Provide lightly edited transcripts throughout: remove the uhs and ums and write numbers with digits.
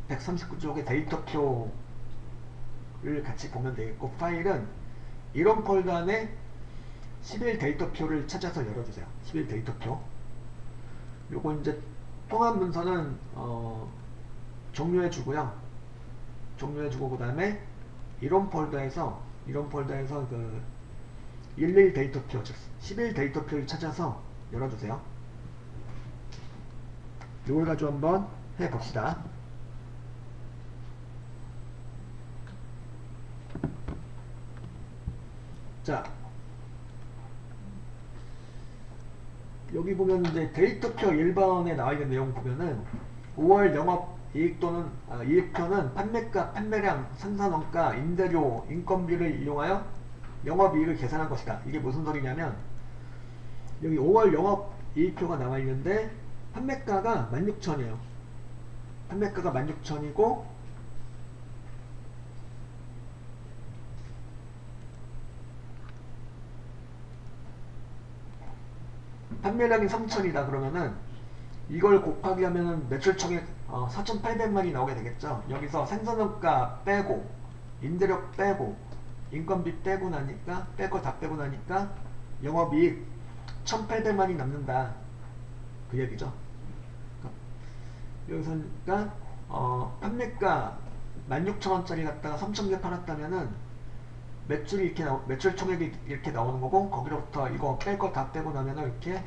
139쪽의 데이터표를 같이 보면 되겠고, 파일은 이런 폴더 안에 11 데이터표를 찾아서 열어주세요. 11 데이터표. 요거 이제 통합 문서는 종료해주고요. 종료해주고 그 다음에 이런 폴더에서 그 11 데이터표, 즉 11 데이터표를 찾아서 열어주세요. 이걸 가지고 한번 해봅시다. 자, 여기 보면 이제 데이터표 1번에 나와 있는 내용 보면은 5월 영업 이익 또는 이익표는 판매가, 판매량, 생산원가, 임대료, 인건비를 이용하여 영업이익을 계산한 것이다. 이게 무슨 소리냐면 여기 5월 영업 이익표가 나와 있는데 판매가가 16,000이에요. 판매가가 16,000이고 판매량이 3,000이다 그러면은 이걸 곱하기 하면은 매출총액 4,800만이 나오게 되겠죠. 여기서 생산원가 빼고 임대료 빼고 인건비 빼고 나니까 빼고 다 빼고 나니까 영업이익 1,800만이 남는다 그 얘기죠. 여기서 그러니까 판매가 16,000원짜리 갖다가 3,000개 팔았다면은 매출이 이렇게 매출 총액이 이렇게 나오는 거고, 거기로부터 이거 뺄 거 다 빼고 나면은 이렇게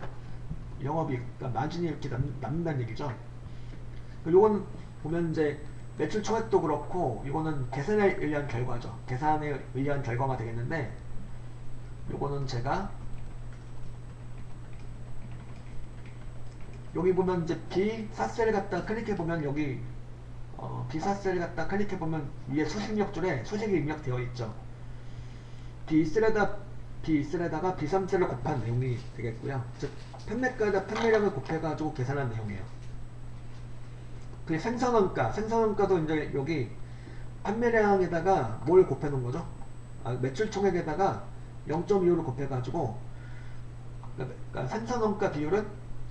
영업이익, 그러니까 마진이 이렇게 남는다는 얘기죠. 요건 보면 이제 매출 총액도 그렇고 이거는 계산에 의한 결과죠. 계산에 의한 결과가 되겠는데, 요거는 제가 여기 보면 이제 비사셀을 갖다 클릭해 보면 여기 비사셀을 갖다 클릭해 보면 위에 수식력 줄에 수식이 입력되어 있죠. B1에다가 B3셀을 곱한 내용이 되겠고요. 즉 판매가에다 판매량을 곱해가지고 계산한 내용이에요. 그리고 생산원가도 이제 여기 판매량에다가 뭘 곱해놓은 거죠? 매출 총액에다가 0.25를 곱해가지고, 그러니까 생산원가 비율은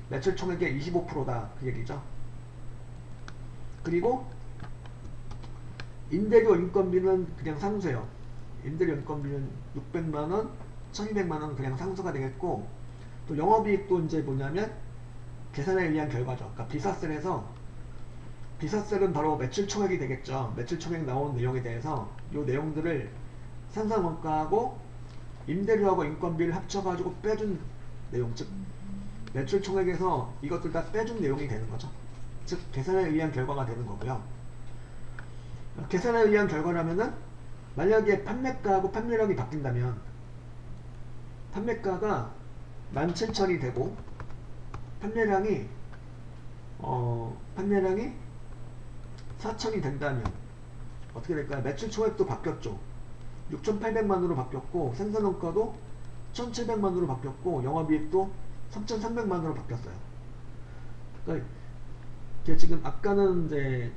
매출 총액의 25%다 그 얘기죠. 그리고 임대료 인건비는 그냥 상수예요. 임대료 인건비는 600만원, 1200만원 그냥 상수가 되겠고, 또 영업이익도 이제 뭐냐면 계산에 의한 결과죠. 그러니까 비사셀은 바로 매출 총액이 되겠죠. 매출 총액 나오는 내용에 대해서 이 내용들을 생산원가하고 임대료하고 인건비를 합쳐가지고 빼준 내용, 즉 매출 총액에서 이것들 다 빼준 내용이 되는 거죠. 즉 계산에 의한 결과가 되는 거고요. 계산에 의한 결과라면은 만약에 판매가하고 판매량이 바뀐다면 판매가가 17,000이 되고 판매량이 4,000이 된다면 어떻게 될까요? 매출 총액도 바뀌었죠. 6,800만으로 바뀌었고 생산원가도 1,700만으로 바뀌었고 영업이익도 3,300만으로 바뀌었어요. 그러니까 지금 아까는 이제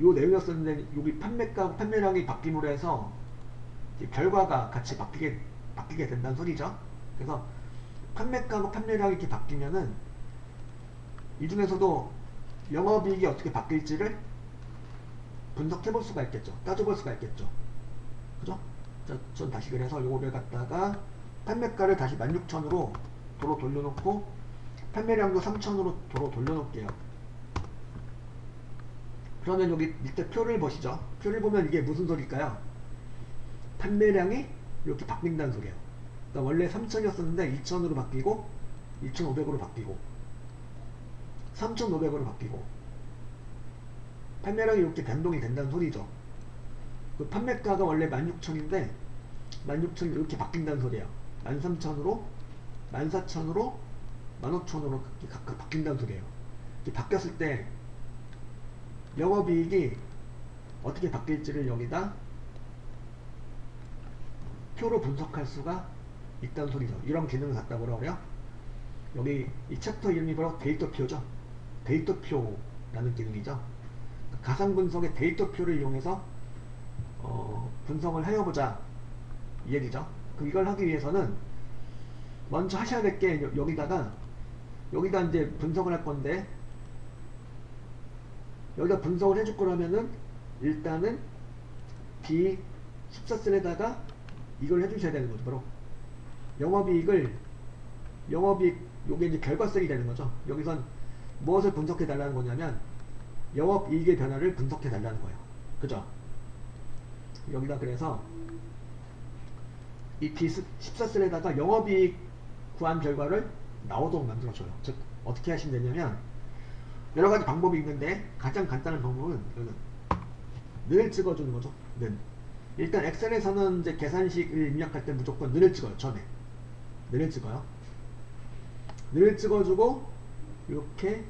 요 내용이었었는데 여기 판매가 판매량이 바뀜으로 해서 결과가 같이 바뀌게 된다는 소리죠. 그래서 판매가하고 판매량이 이렇게 바뀌면은 이 중에서도 영업이익이 어떻게 바뀔지를 분석해 볼 수가 있겠죠. 따져볼 수가 있겠죠. 그죠? 자, 전 다시 그래서 요거를 갖다가 판매가를 다시 16,000으로 도로 돌려놓고 판매량도 3,000으로 도로 돌려놓을게요. 그러면 여기 밑에 표를 보시죠. 표를 보면 이게 무슨 소리일까요? 판매량이 이렇게 바뀐다는 소리예요. 그러니까 원래 3,000이었었는데 2,000으로 바뀌고 2,500으로 바뀌고 3,500으로 바뀌고 판매량이 이렇게 변동이 된다는 소리죠. 그 판매가가 원래 16,000인데 16,000이 이렇게 바뀐다는 소리예요. 13,000으로 14,000으로 15,000으로 각각 바뀐다는 소리예요. 이렇게 바뀌었을 때 영업이익이 어떻게 바뀔지를 여기다 표로 분석할 수가 있다는 소리죠. 이런 기능을 갖다 뭐라 그래요? 여기 이 챕터 이름이 바로 데이터표죠. 데이터표라는 기능이죠. 가상 분석의 데이터표를 이용해서 분석을 해보자 이 얘기죠. 이걸 하기 위해서는 먼저 하셔야 될 게 여기다 이제 분석을 할 건데 여기다 분석을 해줄 거라면은 일단은 B14셀에다가 이걸 해주셔야 되는 거죠. 바로 영업이익 요게 이제 결과셀이 되는 거죠. 여기선 무엇을 분석해 달라는 거냐면 영업이익의 변화를 분석해 달라는 거예요. 그죠? 여기다 그래서 이 B14셀에다가 영업이익 구한 결과를 나오도록 만들어줘요. 즉 어떻게 하시면 되냐면 여러가지 방법이 있는데 가장 간단한 방법은 늘 찍어주는 거죠. 는. 일단 엑셀에서는 이제 계산식을 입력할 때 무조건 늘을 찍어요. 전에 늘을 찍어요. 늘을 찍어주고 이렇게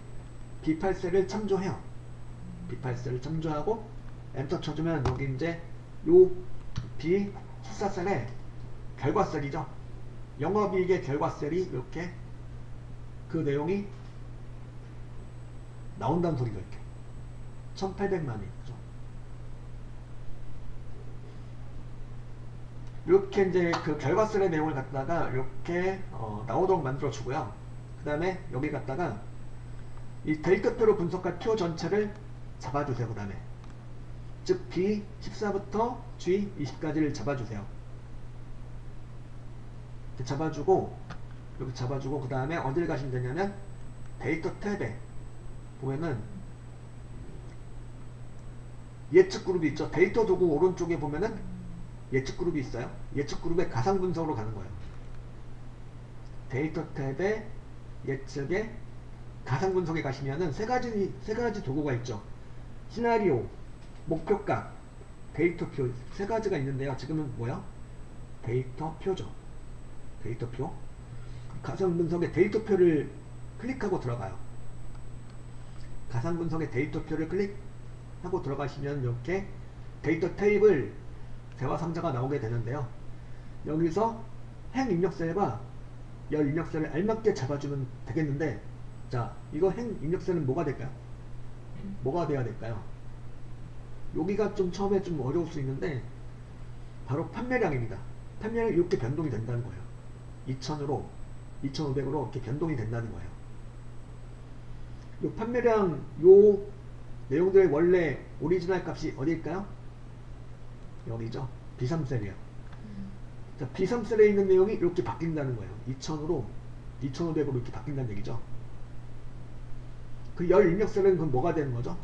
B8셀을 참조해요. B8셀을 참조하고 엔터 쳐주면 여기 이제 요 B14셀에 결과셀이죠. 영업이익의 결과셀이 이렇게 그 내용이 나온다는 소리가 이렇게 1800만이 그죠? 이렇게 이제 그 결과셀의 내용을 갖다가 이렇게 나오도록 만들어 주고요. 그 다음에 여기 갖다가 이 데이터표로 분석한 표 전체를 잡아주세요. 그 다음에 즉 B14부터 G20까지를 잡아주세요. 이렇게 잡아주고 이렇게 잡아주고 그 다음에 어디를 가시면 되냐면 데이터 탭에 보면은 예측 그룹이 있죠. 데이터 도구 오른쪽에 보면은 예측 그룹이 있어요. 예측 그룹의 가상 분석으로 가는 거예요. 데이터 탭에 예측에 가상 분석에 가시면은 세 가지 도구가 있죠. 시나리오, 목표값, 데이터표 세 가지가 있는데요. 지금은 뭐야? 데이터표죠. 데이터표. 가상 분석의 데이터표를 클릭하고 들어가요. 가상 분석의 데이터표를 클릭하고 들어가시면 이렇게 데이터 테이블 대화 상자가 나오게 되는데요. 여기서 행 입력셀과 열 입력셀을 알맞게 잡아주면 되겠는데, 자, 이거 행 입력셀은 뭐가 될까요? 뭐가 돼야 될까요? 여기가 좀 처음에 좀 어려울 수 있는데 바로 판매량입니다. 판매량이 이렇게 변동이 된다는 거예요. 2000으로 2500으로 이렇게 변동이 된다는 거예요. 요 판매량 요 내용들의 원래 오리지널 값이 어디일까요? 여기죠. B3셀이에요. 자, B3셀에 있는 내용이 이렇게 바뀐다는 거예요. 2000으로 2500으로 이렇게 바뀐다는 얘기죠. 그 열 입력셀은 그럼 뭐가 되는 거죠?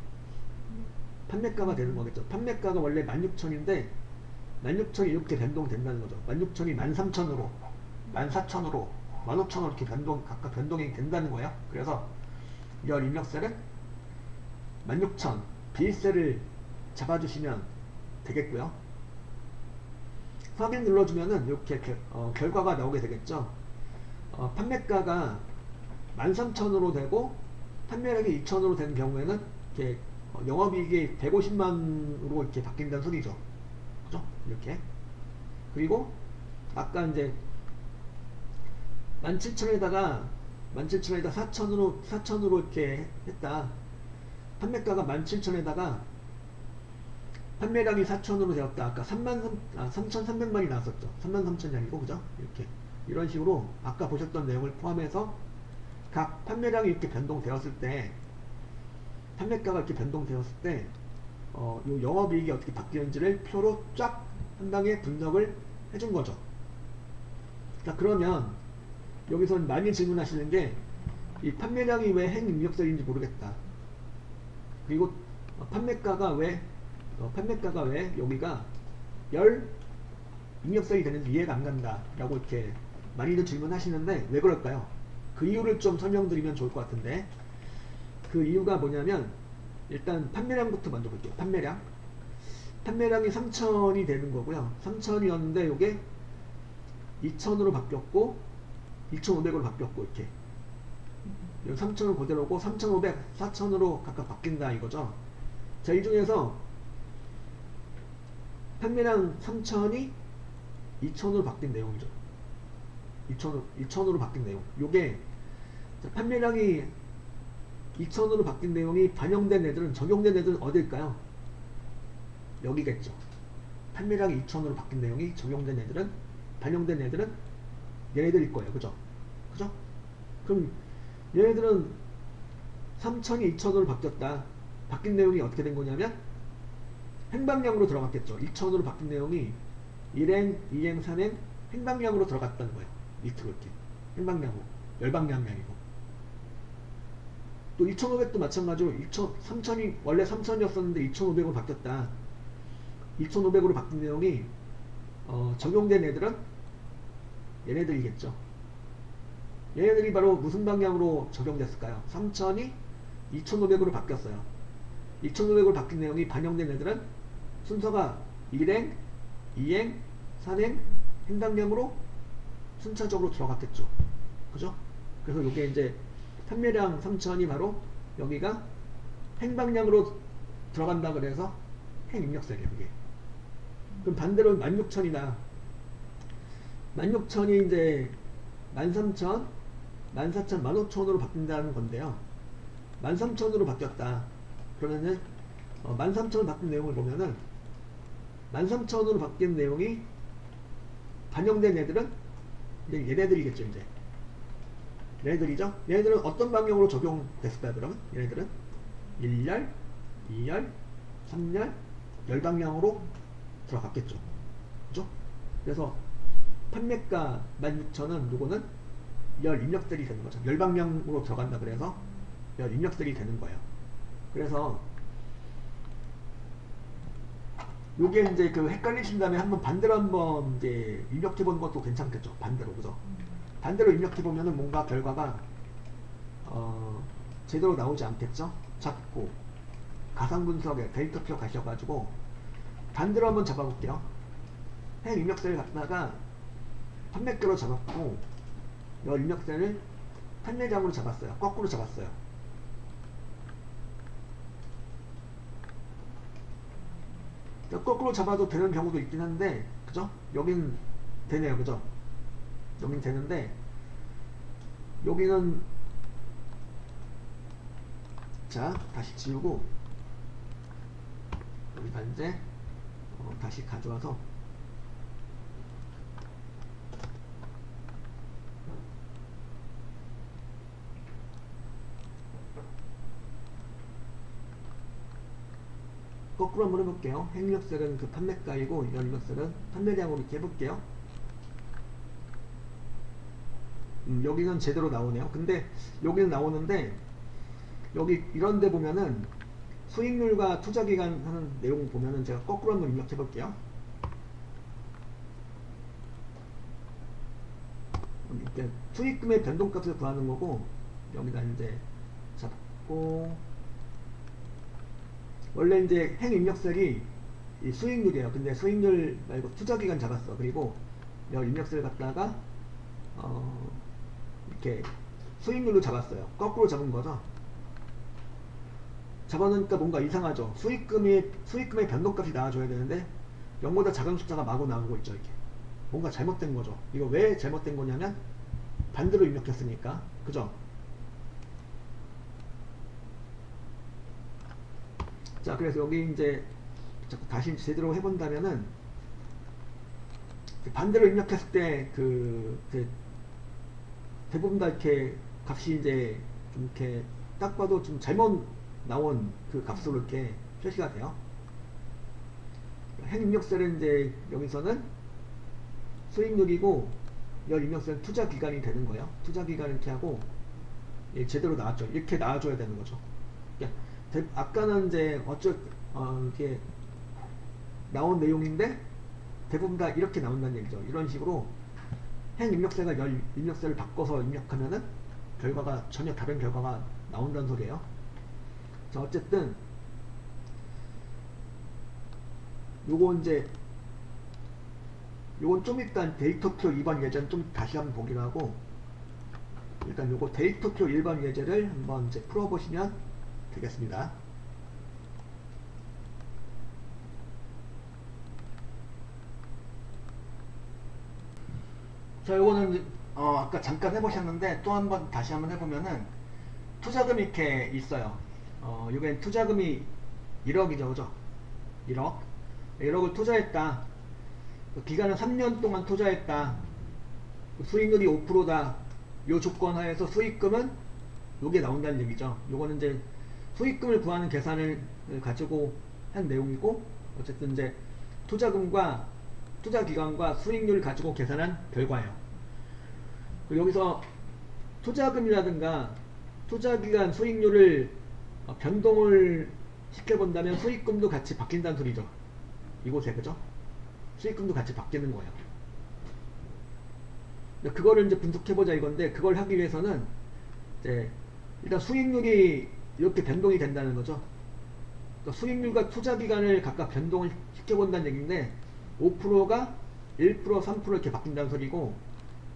판매가가 되는 거겠죠. 판매가가 원래 16,000인데 16,000이 이렇게 변동된다는 거죠. 16,000이 13,000으로 14,000으로 15,000으로 이렇게 각각 변동이 된다는 거예요. 그래서 열 입력셀은 16,000 B셀을 잡아주시면 되겠고요. 확인 눌러주면은 이렇게 결과가 나오게 되겠죠. 판매가가 13,000으로 되고 판매량이 2,000으로 되는 경우에는 이렇게 영업이익이 150만으로 이렇게 바뀐다는 소리죠. 그죠? 이렇게. 그리고 아까 이제 17,000에다가 4,000으로 이렇게 했다. 판매가가 17,000에다가 판매량이 4,000으로 되었다. 아까 3,300만이 나왔었죠. 33,000이 아니고, 그죠? 이렇게. 이런 식으로 아까 보셨던 내용을 포함해서 각 판매량이 이렇게 변동되었을 때, 판매가가 이렇게 변동되었을 때, 요 영업이익이 어떻게 바뀌는지를 표로 쫙 한 방에 분석을 해준 거죠. 자, 그러면 여기서 많이 질문하시는 게, 이 판매량이 왜 행 입력셀인지 모르겠다. 그리고 판매가가 왜 여기가 열 입력셀이 되는지 이해가 안 간다 라고 이렇게 많이들 질문하시는데 왜 그럴까요? 그 이유를 좀 설명드리면 좋을 것 같은데, 그 이유가 뭐냐면 일단 판매량부터 먼저 볼게요. 판매량이 3,000이 되는 거고요. 3,000이었는데 요게 2,000으로 바뀌었고 2,500으로 바뀌었고 이렇게 3,000은 그대로고 3,500, 4,000으로 각각 바뀐다 이거죠. 자, 이 중에서 판매량 3,000이 2,000으로 바뀐 내용이죠. 2,000으로 바뀐 내용. 요게 판매량이 2,000으로 바뀐 내용이 반영된 애들은, 적용된 애들은 어딜까요? 여기겠죠. 판매량이 2,000으로 바뀐 내용이 적용된 애들은, 반영된 애들은 얘네들일 거예요. 그죠? 그럼 얘네들은 3,000이 2,000으로 바뀌었다. 바뀐 내용이 어떻게 된 거냐면 행방량으로 들어갔겠죠. 2천으로 바뀐 내용이 1행, 2행, 3행 행방량으로 들어갔다는 거예요. 밑으로 이렇게 행방량으로 열방량이 아니고. 또 2,500도 마찬가지로 3,000이 원래 3,000이었었는데 2,500으로 바뀌었다. 2,500으로 바뀐 내용이 적용된 애들은 얘네들이겠죠. 얘네들이 바로 무슨 방향으로 적용됐을까요? 3,000이 2,500으로 바뀌었어요. 2,500으로 바뀐 내용이 반영된 애들은 순서가 1행, 2행, 3행 행방량으로 순차적으로 들어갔겠죠. 그죠? 그래서 이게 이제 판매량 3,000이 바로 여기가 행방량으로 들어간다 그래서 행입력세예요. 이게. 그럼 반대로 16,000이나 16,000이 이제 13,000, 14,000, 15,000으로 바뀐다는 건데요. 13,000으로 바뀌었다. 그러면은 13,000으로 바뀐 내용을 보면은 13,000으로 바뀐 내용이 반영된 애들은 이제 얘네들이겠죠. 이제 얘네들이죠. 얘네들은 어떤 방향으로 적용됐을까요? 그러면 얘네들은 1열, 2열, 3열, 열방향으로 들어갔겠죠. 그죠? 그래서 판매가 16,000은 요거는 열 입력들이 되는 거죠. 열방향으로 들어간다 그래서 열 입력들이 되는 거예요. 그래서 요게 이제 그 헷갈리신 다음에 한번 반대로 한번 이제 입력해 보는 것도 괜찮겠죠. 반대로. 그죠? 반대로 입력해 보면은 뭔가 결과가 제대로 나오지 않겠죠. 자꾸 가상 분석에 데이터표 가셔가지고 반대로 한번 잡아볼게요. 행 입력세를 갖다가 판매가로 잡았고 열 입력세를 판매량으로 잡았어요. 거꾸로 잡았어요. 거꾸로 잡아도 되는 경우도 있긴 한데, 그죠? 여긴 되네요. 그죠? 여긴 되는데, 여기는, 자, 다시 지우고, 여기다 이제, 다시 가져와서, 거꾸로 한번 해볼게요. 행력셀은 그 판매가이고, 연력셀은 판매량으로 이렇게 해볼게요. 여기는 제대로 나오네요. 근데 여기는 나오는데 여기 이런데 보면은 수익률과 투자기간 하는 내용 보면은 제가 거꾸로 한번 입력해 볼게요. 이렇게 수익금의 변동값을 구하는 거고 여기다 이제 잡고 원래 이제 행입력셀이 이 수익률이에요. 근데 수익률 말고 투자기간 잡았어. 그리고 여 입력셀 갖다가 이렇게 수익률로 잡았어요. 거꾸로 잡은 거죠. 잡아놓으니까 뭔가 이상하죠. 수익금의 변동값이 나와줘야 되는데 0보다 작은 숫자가 마구 나오고 있죠. 이게 뭔가 잘못된 거죠. 이거 왜 잘못된 거냐면 반대로 입력했으니까. 그죠? 자, 그래서 여기 이제 다시 제대로 해본다면은 반대로 입력했을 때 대부분 다 이렇게 값이 이제 좀 이렇게 딱 봐도 좀 잘못 나온 그 값으로 이렇게 표시가 돼요. 행 입력세는 이제 여기서는 수익률이고 열 입력세는 투자 기간이 되는 거예요. 투자 기간을 이렇게 하고 제대로 나왔죠. 이렇게 나와줘야 되는 거죠. 아까는 이제 이렇게 나온 내용인데 대부분 다 이렇게 나온다는 얘기죠. 이런 식으로 행 입력세가 열 입력세를 바꿔서 입력하면은 결과가 전혀 다른 결과가 나온다는 소리예요. 자, 어쨌든 요건 좀 일단 데이터표 2번 예제는 좀 다시 한번 보기로 하고 일단 요거 데이터표 1번 예제를 한번 이제 풀어보시면 되겠습니다. 자, 요거는 아까 잠깐 해보셨는데 또 한번 다시 한번 해보면은 투자금이 이렇게 있어요. 요게 투자금이 1억이죠, 그죠? 1억을 투자했다. 기간은 3년 동안 투자했다. 수익률이 5%다. 요 조건 하에서 수익금은 요게 나온다는 얘기죠. 요거는 이제 수익금을 구하는 계산을 가지고 한 내용이고, 어쨌든 이제 투자금과 투자기간과 수익률을 가지고 계산한 결과예요. 그리고 여기서 투자금이라든가 투자기간 수익률을 변동을 시켜본다면 수익금도 같이 바뀐다는 소리죠. 이곳에, 그죠? 수익금도 같이 바뀌는 거예요. 그거를 이제 분석해보자 이건데, 그걸 하기 위해서는 이제 일단 수익률이 이렇게 변동이 된다는 거죠. 그러니까 수익률과 투자기간을 각각 변동을 시켜본다는 얘기인데, 5%가 1%, 3% 이렇게 바뀐다는 소리고,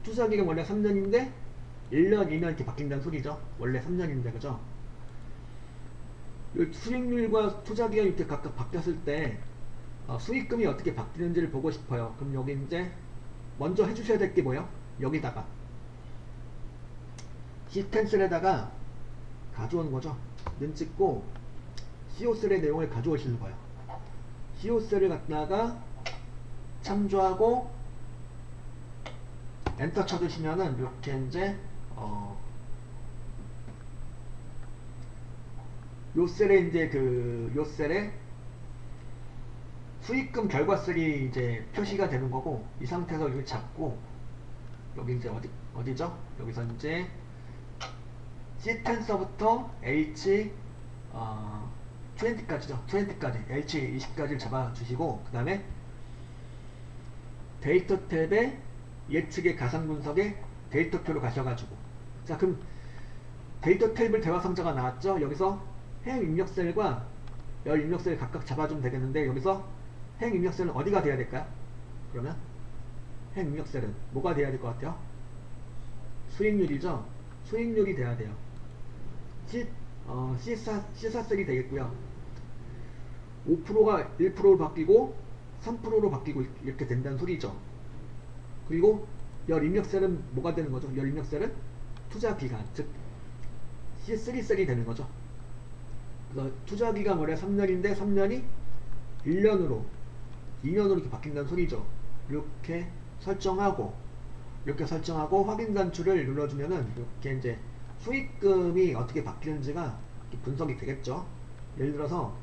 투자기간 원래 3년인데 1년, 2년 이렇게 바뀐다는 소리죠. 원래 3년인데, 그죠? 수익률과 투자기간이 이렇게 각각 바뀌었을 때 수익금이 어떻게 바뀌는지를 보고 싶어요. 그럼 여기 이제 먼저 해주셔야 될 게 뭐예요? 여기다가 시텐셀에다가 가져오는 거죠. 는 찍고 CO셀의 내용을 가져오시는 거예요. CO셀을 갖다가 참조하고 엔터 쳐주시면은 이렇게 이제 요 셀에 이제 요 셀에 수익금 결과셀이 이제 표시가 되는 거고, 이 상태에서 여기 잡고 여기 이제 어디죠? 여기서 이제 C10서부터 H 20까지죠. 20까지 H 20까지를 잡아주시고, 그 다음에 데이터 탭에 예측의 가상 분석에 데이터표로 가셔가지고, 자 그럼 데이터 탭을 대화상자가 나왔죠. 여기서 행 입력셀과 열 입력셀 각각 잡아주면 되겠는데, 여기서 행 입력셀은 어디가 돼야 될까요? 그러면 행 입력셀은 뭐가 돼야 될 것 같아요? 수익률이죠. 수익률이 돼야 돼요. C사셀이 되겠고요. 5%가 1%로 바뀌고 3%로 바뀌고 이렇게 된다는 소리죠. 그리고 열 입력셀은 뭐가 되는 거죠? 열 입력셀은 투자기간, 즉 C3셀이 되는 거죠. 그래서 투자기간 원래 3년인데 3년이 1년으로 2년으로 이렇게 바뀐다는 소리죠. 이렇게 설정하고 확인 단추를 눌러주면은 이렇게 이제 수익금이 어떻게 바뀌는지가 분석이 되겠죠. 예를 들어서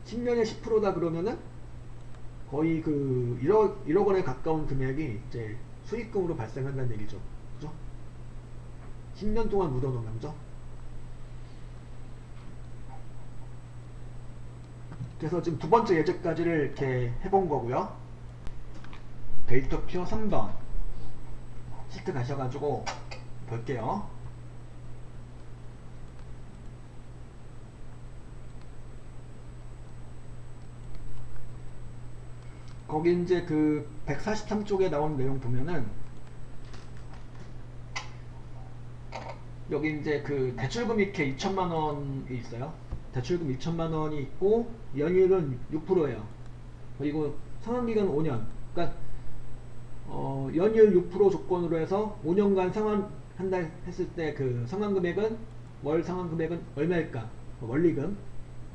10년에 10%다 그러면은 거의 1억 원에 가까운 금액이 이제 수익금으로 발생한다는 얘기죠. 그죠? 10년 동안 묻어놓으면, 그죠? 그래서 지금 두 번째 예제까지를 이렇게 해본 거고요. 데이터표 3번 시트 가셔가지고 볼게요. 거기 이제 143쪽에 나온 내용 보면은 여기 이제 대출금 이렇게 2천만 원이 있어요. 대출금 2천만 원이 있고 연율은 6%예요. 그리고 상환기간 5년. 그러니까 연율 6% 조건으로 해서 5년간 상환한다 했을 때 상환금액은 월 상환금액은 얼마일까? 원리금,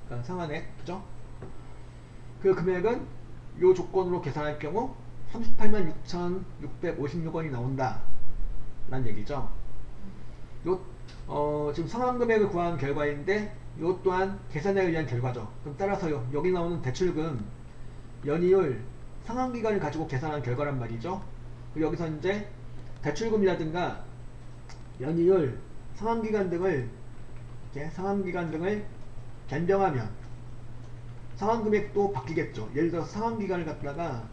그러니까 상환액, 그죠? 그 금액은 요 조건으로 계산할 경우 38만 6,656원이 나온다 라는 얘기죠. 지금 상환금액을 구한 결과인데 요 또한 계산에 의한 결과죠. 그럼 따라서요, 여기 나오는 대출금 연이율 상환기간을 가지고 계산한 결과란 말이죠. 여기서 이제 대출금이라든가 연이율 상환기간 등을 변경하면 상환금액도 바뀌겠죠. 예를 들어서 상환기간을 갖다가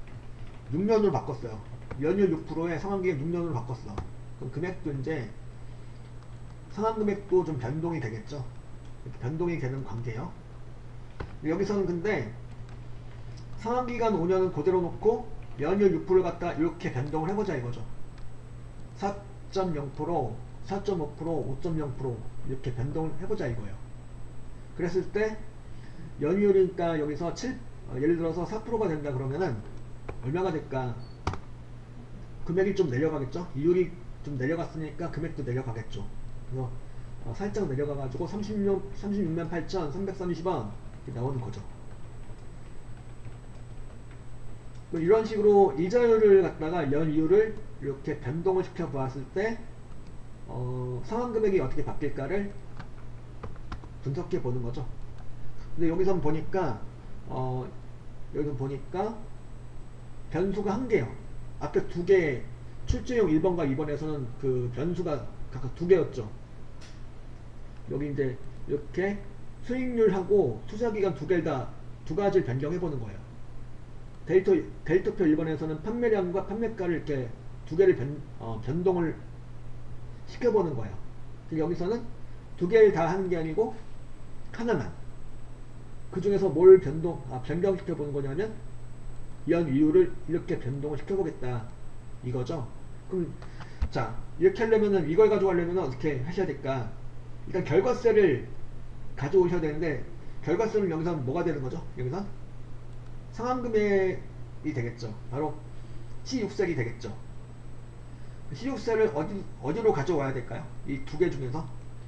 6년으로 바꿨어요. 연율 6%에 상환기간 6년으로 바꿨어. 그럼 금액도 이제 상환금액도 좀 변동이 되겠죠. 이렇게 변동이 되는 관계예요. 여기서는 근데 상환기간 5년은 그대로 놓고 연율 6%를 갖다 이렇게 변동을 해보자 이거죠. 4.0%, 4.5%, 5.0% 이렇게 변동을 해보자 이거예요. 그랬을 때 연이율이니까 여기서 예를 들어서 4%가 된다 그러면은 얼마가 될까? 금액이 좀 내려가겠죠? 이율이 좀 내려갔으니까 금액도 내려가겠죠. 그래서 살짝 내려가가지고 36만 8,330원 이렇게 나오는 거죠. 이런 식으로 이자율을 갖다가 연이율을 이렇게 변동을 시켜 보았을 때 상환 금액이 어떻게 바뀔까를 분석해 보는 거죠. 근데 여기서 보니까 여기서 보니까 변수가 한 개요. 아까 두 개, 출제용 1번과 2번에서는 그 변수가 각각 두 개였죠. 여기 이제 이렇게 수익률하고 투자기간 두 개를 다 두 가지를 변경해 보는 거예요. 데이터표 1번에서는 판매량과 판매가를 이렇게 두 개를 변동을 시켜보는 거예요. 여기서는 두 개를 다 하는 게 아니고 하나만. 그 중에서 뭘 변경시켜 보는 거냐면 연 이유를 이렇게 변동을 시켜보겠다 이거죠. 그럼 자, 이렇게 하려면은 이걸 가져가려면 어떻게 하셔야 될까? 일단 결과세를 가져오셔야 되는데 결과세는 여기서 뭐가 되는 거죠? 여기서 상환금액이 되겠죠. 바로 C6셀이 되겠죠. C6셀을 어디로 가져와야 될까요? 이 두 개 중에서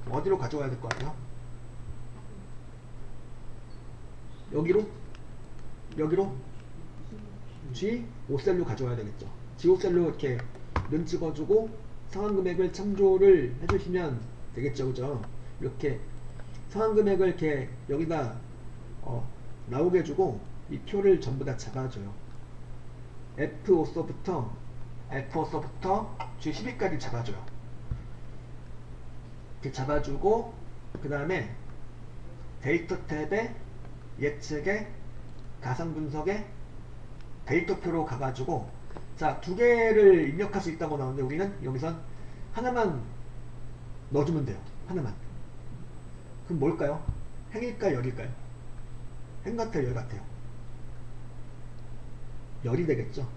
어디로 가져와야 될 것 같아요? 여기로 G5셀로 가져와야 되겠죠. G5셀로 이렇게 는 찍어주고 상환금액을 참조를 해주시면 되겠죠. 그죠? 이렇게 상환금액을 이렇게 여기다 나오게 해주고 이 표를 전부 다 잡아줘요. F5서부터 G12까지 잡아줘요. 이렇게 잡아주고 그 다음에 데이터 탭에 예측에 가상 분석에 데이터표로 가가지고 자, 두 개를 입력할 수 있다고 나오는데 우리는 여기선 하나만 넣어주면 돼요. 하나만. 그럼 뭘까요? 행일까요? 열일까요? 행 같아요? 열 같아요? 열이 되겠죠.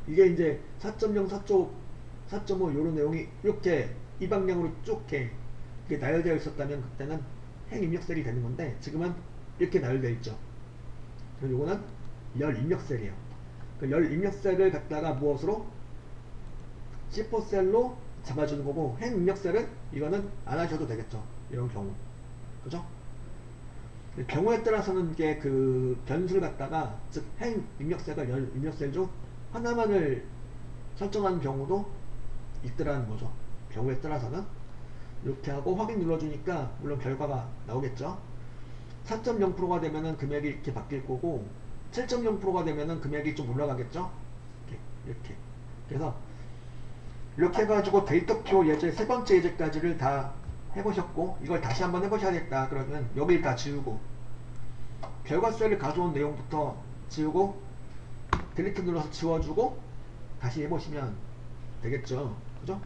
이게 이제 4.0, 4.5 이런 내용이 이렇게 이 방향으로 쭉 이렇게 나열되어 있었다면 그때는 행 입력셀이 되는 건데 지금은 이렇게 나열되어 있죠. 그리고 이거는 열 입력셀이에요. 그 열 입력셀을 갖다가 무엇으로? C4셀로 잡아주는 거고 행 입력셀은 이거는 안 하셔도 되겠죠. 이런 경우. 그죠? 경우에 따라서는 이게 그 변수를 갖다가 즉 행 입력셀과 열 입력셀 중 하나만을 설정하는 경우도 있더라는 거죠. 경우에 따라서는 이렇게 하고 확인 눌러주니까 물론 결과가 나오겠죠. 4.0%가 되면은 금액이 이렇게 바뀔 거고 7.0%가 되면은 금액이 좀 올라가겠죠. 이렇게. 그래서 이렇게 해가지고 데이터표 예제 세 번째 예제까지를 다 해보셨고 이걸 다시 한번 해보셔야겠다 그러면 여기를 다 지우고 결과셀을 가져온 내용부터 지우고 딜리트 눌러서 지워주고 다시 해보시면 되겠죠. 그죠?